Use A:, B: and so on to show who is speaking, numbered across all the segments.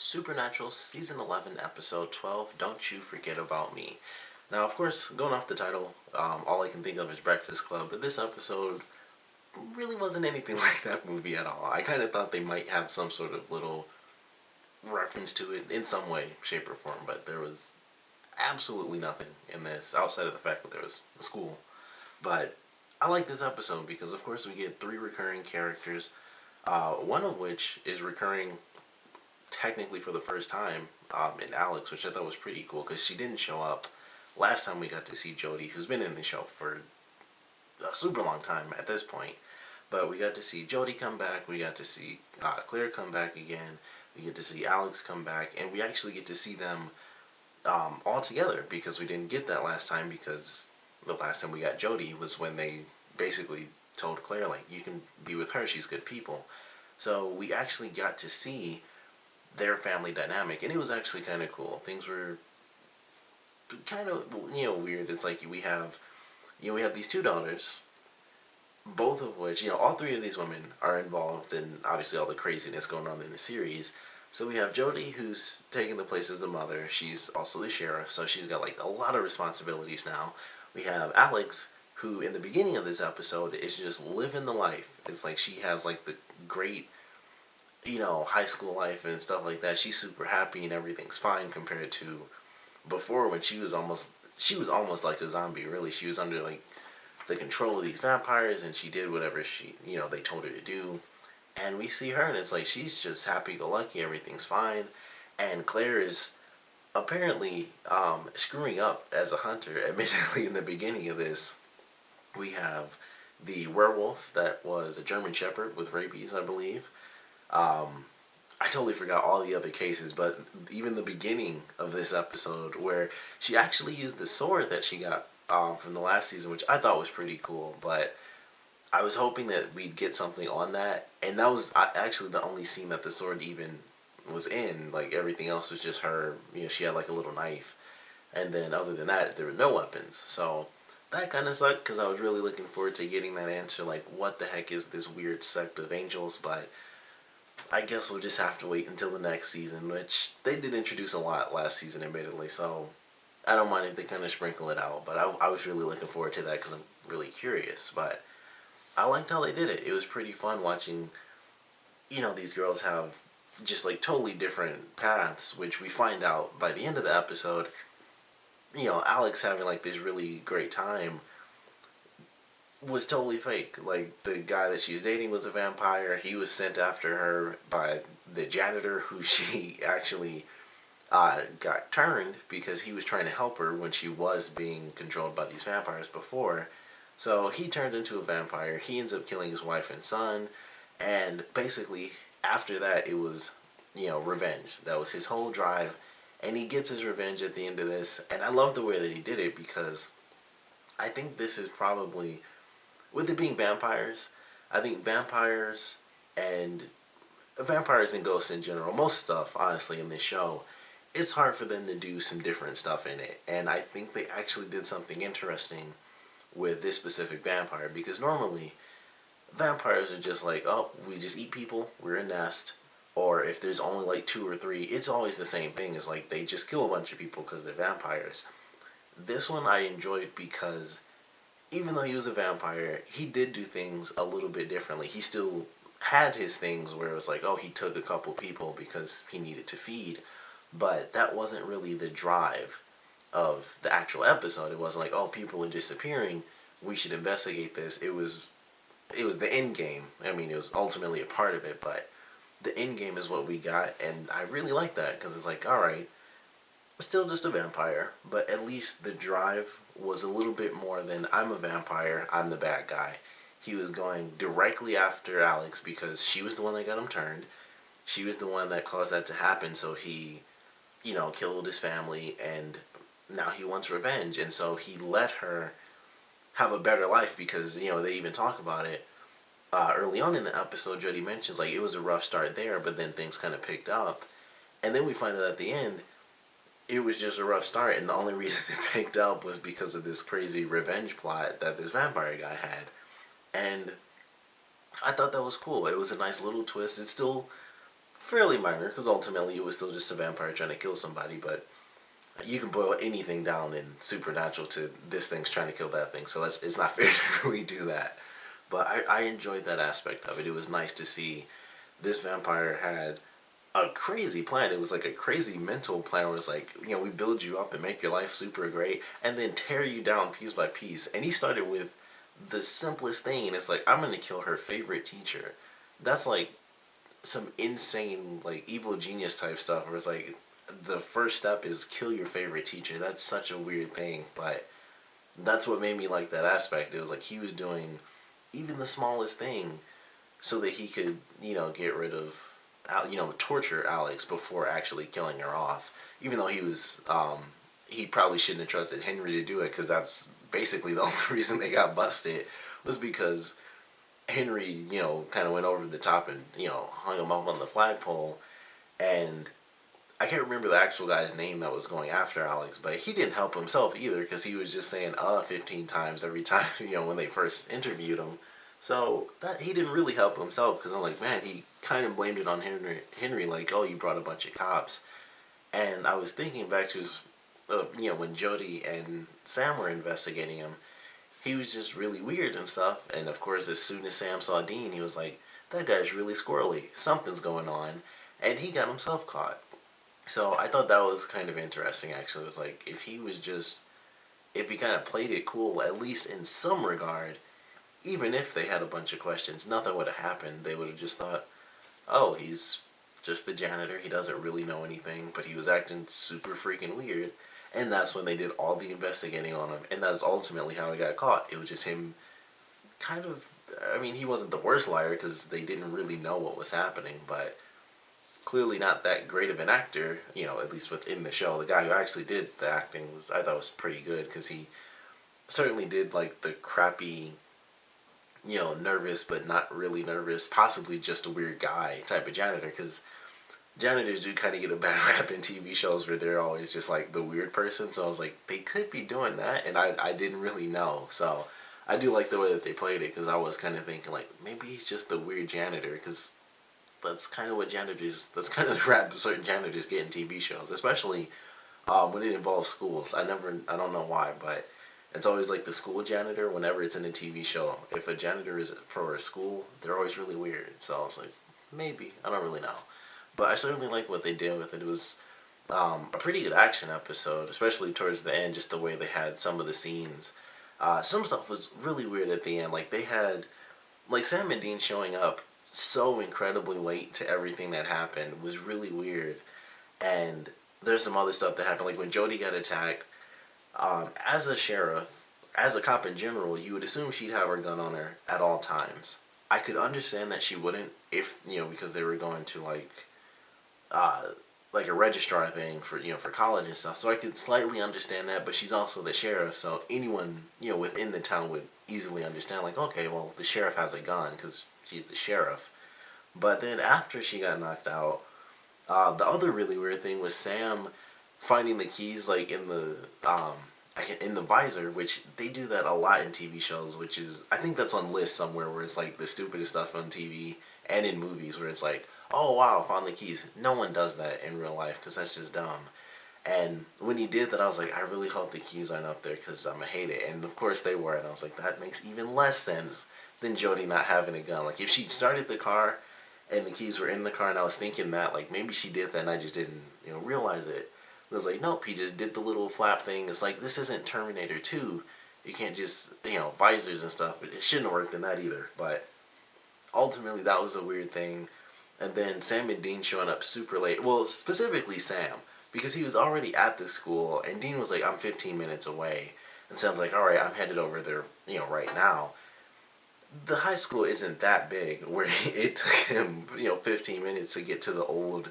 A: Supernatural Season 11, Episode 12, Don't You Forget About Me. Now, of course, going off the title, all I can think of is Breakfast Club, but this episode really wasn't anything like that movie at all. I kind of thought they might have some sort of little reference to it in some way, shape, or form, but there was absolutely nothing in this outside of the fact that there was a school. But I like this episode because, of course, we get three recurring characters, one of which is recurring technically for the first time in Alex, which I thought was pretty cool because she didn't show up last time we got to see Jodi, who's been in the show for a super long time at this point. But we got to see Jodi come back, we got to see Claire come back again, we get to see Alex come back, and we actually get to see them all together because we didn't get that last time because the last time we got Jodi was when they basically told Claire, like, you can be with her, she's good people. So we actually got to see their family dynamic, and it was actually kind of cool. Things were kind of weird. It's like we have these two daughters, both of which all three of these women are involved in obviously all the craziness going on in the series. So we have Jodi, who's taking the place as the mother. She's also the sheriff, so she's got like a lot of responsibilities now. We have Alex, who in the beginning of this episode is just living the life. It's like she has like the great high school life and stuff like that. She's super happy and everything's fine compared to before when she was almost like a zombie, really. She was under like the control of these vampires and she did whatever they told her to do. And we see her and it's like she's just happy-go-lucky, everything's fine. And Claire is apparently screwing up as a hunter. Admittedly, in the beginning of this, we have the werewolf that was a German Shepherd with rabies, I believe. I totally forgot all the other cases, but even the beginning of this episode where she actually used the sword that she got from the last season, which I thought was pretty cool, but I was hoping that we'd get something on that, and that was actually the only scene that the sword even was in. Like, everything else was just her, she had like a little knife, and then other than that, there were no weapons, so that kind of sucked, because I was really looking forward to getting that answer, like, what the heck is this weird sect of angels, but I guess we'll just have to wait until the next season, which they did introduce a lot last season, admittedly, so I don't mind if they kind of sprinkle it out, but I was really looking forward to that because I'm really curious, but I liked how they did it. It was pretty fun watching, these girls have just like totally different paths, which we find out by the end of the episode. Alex having like this really great time was totally fake. Like, the guy that she was dating was a vampire. He was sent after her by the janitor, who she actually got turned because he was trying to help her when she was being controlled by these vampires before. So he turns into a vampire. He ends up killing his wife and son. And basically, after that, it was, revenge. That was his whole drive. And he gets his revenge at the end of this. And I love the way that he did it because I think this is probably, with it being vampires, I think vampires and ghosts in general, most stuff, honestly, in this show, it's hard for them to do some different stuff in it. And I think they actually did something interesting with this specific vampire, because normally vampires are just like, oh, we just eat people, we're a nest, or if there's only like two or three, it's always the same thing. It's like they just kill a bunch of people because they're vampires. This one I enjoyed because even though he was a vampire, he did do things a little bit differently. He still had his things where it was like, oh, he took a couple people because he needed to feed, but that wasn't really the drive of the actual episode. It wasn't like, oh, people are disappearing, we should investigate this. It was the end game. I mean, it was ultimately a part of it, but the end game is what we got, and I really like that because it's like, all right, still just a vampire, but at least the drive was a little bit more than I'm a vampire, I'm the bad guy. He was going directly after Alex because she was the one that got him turned. She was the one that caused that to happen, so he, killed his family, and now he wants revenge, and so he let her have a better life because, they even talk about it. Early on in the episode, Jodi mentions, like, it was a rough start there, but then things kind of picked up. And then we find out at the end, it was just a rough start, and the only reason it picked up was because of this crazy revenge plot that this vampire guy had. And I thought that was cool. It was a nice little twist. It still fairly minor, because ultimately it was still just a vampire trying to kill somebody, but you can boil anything down in Supernatural to this thing's trying to kill that thing, so it's not fair to really do that. But I enjoyed that aspect of it. It was nice to see this vampire had a crazy plan. It was like a crazy mental plan where it's like, we build you up and make your life super great and then tear you down piece by piece. And he started with the simplest thing. It's like, I'm going to kill her favorite teacher. That's like some insane, like, evil genius type stuff where it's like, the first step is kill your favorite teacher. That's such a weird thing, but that's what made me like that aspect. It was like he was doing even the smallest thing so that he could, get rid of, torture Alex before actually killing her off. Even though he probably shouldn't have trusted Henry to do it, because that's basically the only reason they got busted was because Henry, kind of went over the top and, hung him up on the flagpole. And I can't remember the actual guy's name that was going after Alex, but he didn't help himself either, because he was just saying 15 times every time, when they first interviewed him. So that he didn't really help himself, because I'm like, man, he kind of blamed it on Henry, like, oh, you brought a bunch of cops. And I was thinking back to his, when Jodi and Sam were investigating him, he was just really weird and stuff. And of course, as soon as Sam saw Dean, he was like, that guy's really squirrely. Something's going on. And he got himself caught. So I thought that was kind of interesting, actually. It was like, if he kind of played it cool, at least in some regard, even if they had a bunch of questions, nothing would have happened. They would have just thought, oh, he's just the janitor. He doesn't really know anything, but he was acting super freaking weird. And that's when they did all the investigating on him. And that's ultimately how he got caught. It was just him kind of, he wasn't the worst liar because they didn't really know what was happening, but clearly not that great of an actor, at least within the show. The guy who actually did the acting I thought was pretty good, because he certainly did like the crappy, nervous but not really nervous, possibly just a weird guy type of janitor, because janitors do kind of get a bad rap in TV shows where they're always just like the weird person. So I was like, they could be doing that, and I didn't really know. So I do like the way that they played it, because I was kind of thinking like, maybe he's just the weird janitor, because that's kind of the rap certain janitors get in TV shows, especially when it involves schools. I don't know why, but it's always like the school janitor whenever it's in a TV show. If a janitor is for a school, they're always really weird. So I was like, maybe. I don't really know. But I certainly like what they did with it. It was a pretty good action episode, especially towards the end, just the way they had some of the scenes. Some stuff was really weird at the end. Like, they had, like, Sam and Dean showing up so incredibly late to everything that happened was really weird. And there's some other stuff that happened, like when Jodi got attacked. As a sheriff, as a cop in general, you would assume she'd have her gun on her at all times. I could understand that she wouldn't if, because they were going to like a registrar thing for, for college and stuff. So I could slightly understand that, but she's also the sheriff, so anyone, within the town would easily understand, like, okay, well, the sheriff has a gun because she's the sheriff. But then after she got knocked out, the other really weird thing was Sam finding the keys, like, in the visor, which they do that a lot in TV shows, which is, I think that's on lists somewhere, where it's like the stupidest stuff on TV and in movies, where it's like, oh wow, found the keys. No one does that in real life, because that's just dumb. And when he did that, I was like, I really hope the keys aren't up there, because I'm gonna hate it. And of course they were, and I was like, that makes even less sense than Jodi not having a gun. Like, if she started the car and the keys were in the car, and I was thinking that, like, maybe she did that and I just didn't, realize it. But I was like, nope, he just did the little flap thing. It's like, this isn't Terminator 2. You can't just, visors and stuff. It shouldn't have worked in that either. But ultimately, that was a weird thing. And then Sam and Dean showing up super late. Well, specifically Sam, because he was already at the school, and Dean was like, I'm 15 minutes away. And Sam's like, alright, I'm headed over there, right now. The high school isn't that big, where it took him, 15 minutes to get to the old,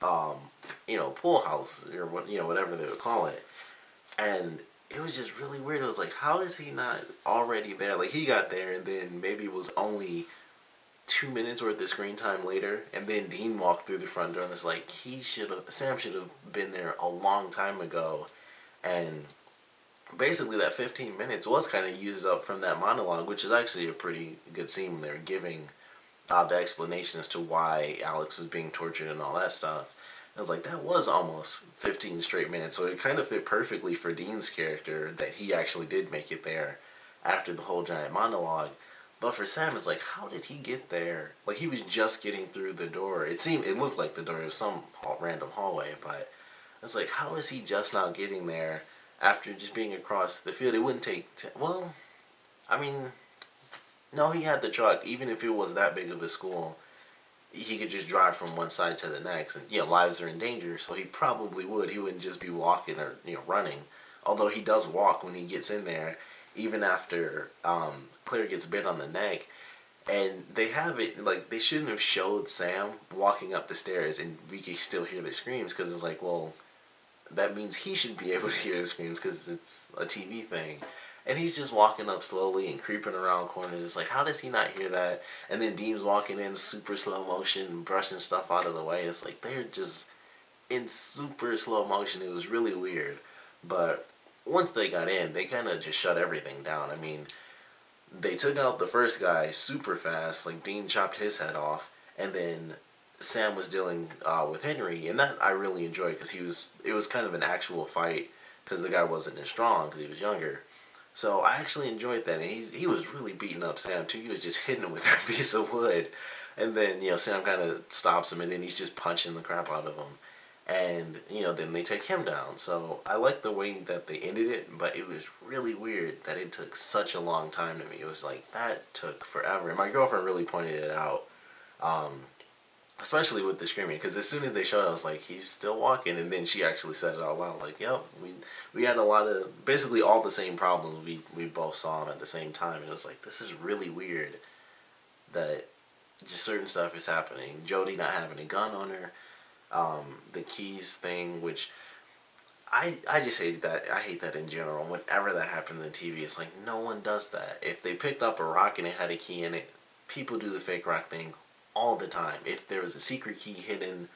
A: pool house, or what, whatever they would call it. And it was just really weird. It was like, how is he not already there? Like, he got there, and then maybe it was only 2 minutes worth of screen time later, and then Dean walked through the front door, and it's like, Sam should have been there a long time ago. And basically that 15 minutes was kind of used up from that monologue, which is actually a pretty good scene when they were giving the explanation as to why Alex was being tortured and all that stuff. I was like, that was almost 15 straight minutes, so it kind of fit perfectly for Dean's character that he actually did make it there after the whole giant monologue. But for Sam, it's like, how did he get there? Like, he was just getting through the door. It looked like the door. It was some random hallway, but it's like, how is he just now getting there after just being across the field? It wouldn't take, well, I mean, no, he had the truck. Even if it was that big of a school, he could just drive from one side to the next. And, lives are in danger, so he probably would. He wouldn't just be walking or, running. Although he does walk when he gets in there, even after Claire gets bit on the neck. And they have it, like, they shouldn't have showed Sam walking up the stairs and we can still hear the screams, because it's like, well, that means he should be able to hear the screams because it's a TV thing. And he's just walking up slowly and creeping around corners. It's like, how does he not hear that? And then Dean's walking in super slow motion, brushing stuff out of the way. It's like they're just in super slow motion. It was really weird. But once they got in, they kind of just shut everything down. I mean, they took out the first guy super fast. Like, Dean chopped his head off. And then Sam was dealing with Henry. And that I really enjoyed because it was kind of an actual fight because the guy wasn't as strong because he was younger. So I actually enjoyed that, and he was really beating up Sam too. He was just hitting him with that piece of wood, and then Sam kind of stops him, and then he's just punching the crap out of him, and then they take him down. So I like the way that they ended it, but it was really weird that it took such a long time to me. It was like that took forever, and my girlfriend really pointed it out. Especially with the screaming, because as soon as they showed it, I was like, he's still walking, and then she actually said it out loud, like, yep, we had a lot of, basically all the same problems, we both saw them at the same time, and it was like, this is really weird that just certain stuff is happening. Jodi not having a gun on her, the keys thing, which I just hated that. I hate that in general. Whenever that happens on TV, it's like, no one does that. If they picked up a rock and it had a key in it, people do the fake rock thing all the time. If there was a secret key hidden,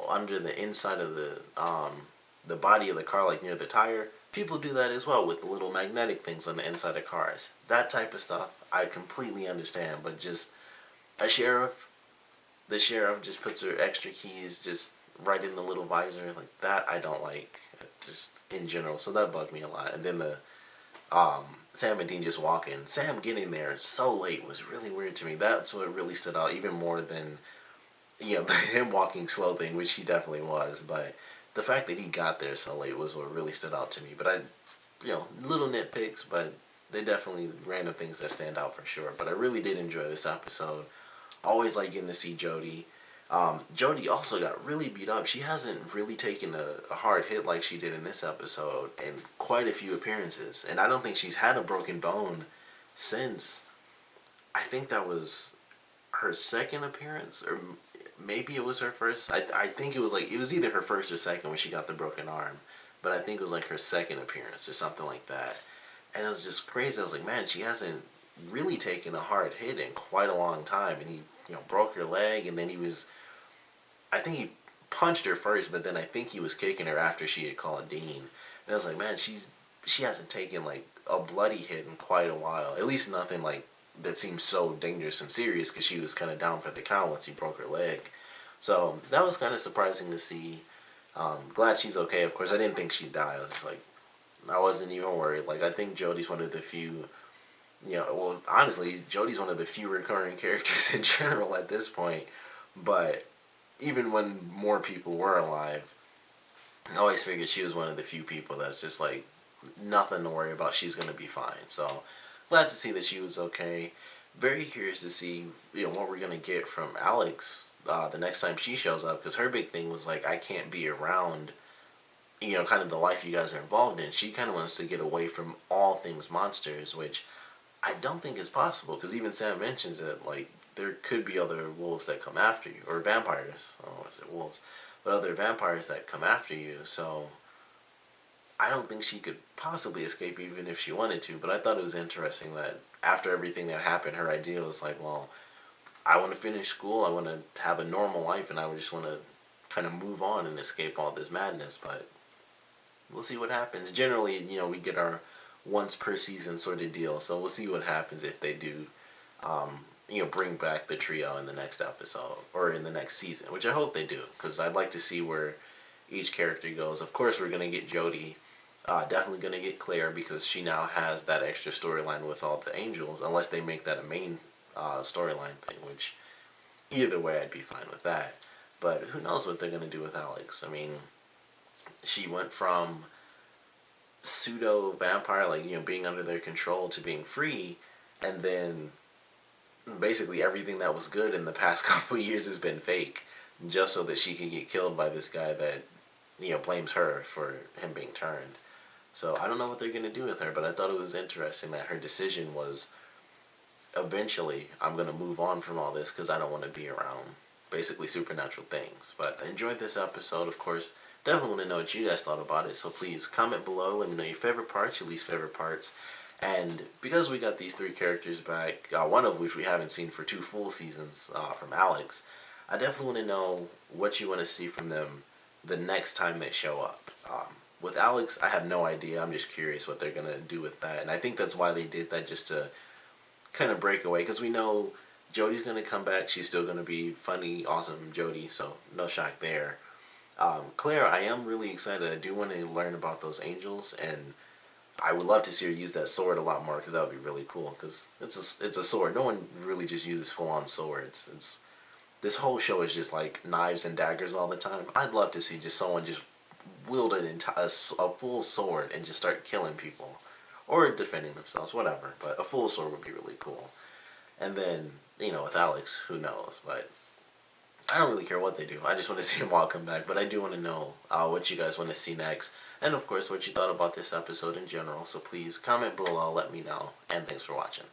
A: under the inside of the body of the car, like near the tire, people do that as well with the little magnetic things on the inside of cars. That type of stuff, I completely understand. But just a sheriff, the sheriff just puts her extra keys just right in the little visor, like that I don't like, just in general. So that bugged me a lot. And then the Sam and Dean just walking. Sam getting there so late was really weird to me. That's what really stood out even more than him walking slow thing, which he definitely was. But the fact that he got there so late was what really stood out to me. But little nitpicks, but they definitely random things that stand out for sure. But I really did enjoy this episode. Always like getting to see Jodi. Jodi also got really beat up. She hasn't really taken a hard hit like she did in this episode in quite a few appearances. And I don't think she's had a broken bone since, I think that was her second appearance, or maybe it was her first. I think it was either her first or second when she got the broken arm. But I think it was like her second appearance or something like that. And it was just crazy. I was like, man, she hasn't really taken a hard hit in quite a long time. And he, broke her leg, and then I think he punched her first, but then I think he was kicking her after she had called Dean. And I was like, man, she hasn't taken like a bloody hit in quite a while. At least nothing like that seems so dangerous and serious, because she was kind of down for the count once he broke her leg. So that was kind of surprising to see. Glad she's okay. Of course, I didn't think she'd die. I was like, I wasn't even worried. Like, I think Jodi's one of the few, well, honestly, Jodi's one of the few recurring characters in general at this point. But even when more people were alive, I always figured she was one of the few people that's just like, nothing to worry about. She's going to be fine. So glad to see that she was okay. Very curious to see, what we're going to get from Alex the next time she shows up, because her big thing was like, I can't be around, kind of the life you guys are involved in. She kind of wants to get away from all things monsters, which I don't think is possible, because even Sam mentions that, like, there could be other wolves that come after you, or vampires. I don't want to say wolves, but other vampires that come after you. So I don't think she could possibly escape even if she wanted to. But I thought it was interesting that after everything that happened, her idea was like, well, I want to finish school, I want to have a normal life, and I would just want to kind of move on and escape all this madness. But we'll see what happens. Generally, we get our once per season sort of deal, so we'll see what happens if they do bring back the trio in the next episode or in the next season, which I hope they do, because I'd like to see where each character goes. Of course, we're gonna get Jodi. Definitely gonna get Claire because she now has that extra storyline with all the angels, unless they make that a main storyline thing, which either way I'd be fine with that. But who knows what they're gonna do with Alex? I mean, she went from pseudo vampire, like being under their control, to being free, and then basically everything that was good in the past couple of years has been fake, just so that she can get killed by this guy that blames her for him being turned. So I don't know what they're gonna do with her, but I thought it was interesting that her decision was eventually I'm gonna move on from all this because I don't want to be around basically supernatural things. But I enjoyed this episode, of course. Definitely want to know what you guys thought about it, so please comment below. Let me know your favorite parts, your least favorite parts. And because we got these three characters back, one of which we haven't seen for 2 full seasons, from Alex, I definitely want to know what you want to see from them the next time they show up. With Alex, I have no idea. I'm just curious what they're going to do with that. And I think that's why they did that, just to kind of break away. Because we know Jodi's going to come back. She's still going to be funny, awesome Jodi, so no shock there. Claire, I am really excited. I do want to learn about those angels, and I would love to see her use that sword a lot more, because that would be really cool. Because it's a sword. No one really just uses full on swords. This whole show is just like knives and daggers all the time. I'd love to see just someone just wield a full sword and just start killing people, or defending themselves, whatever. But a full sword would be really cool. And then with Alex, who knows? But I don't really care what they do. I just want to see them all come back. But I do want to know what you guys want to see next. And of course, what you thought about this episode in general. So please comment below, let me know. And thanks for watching.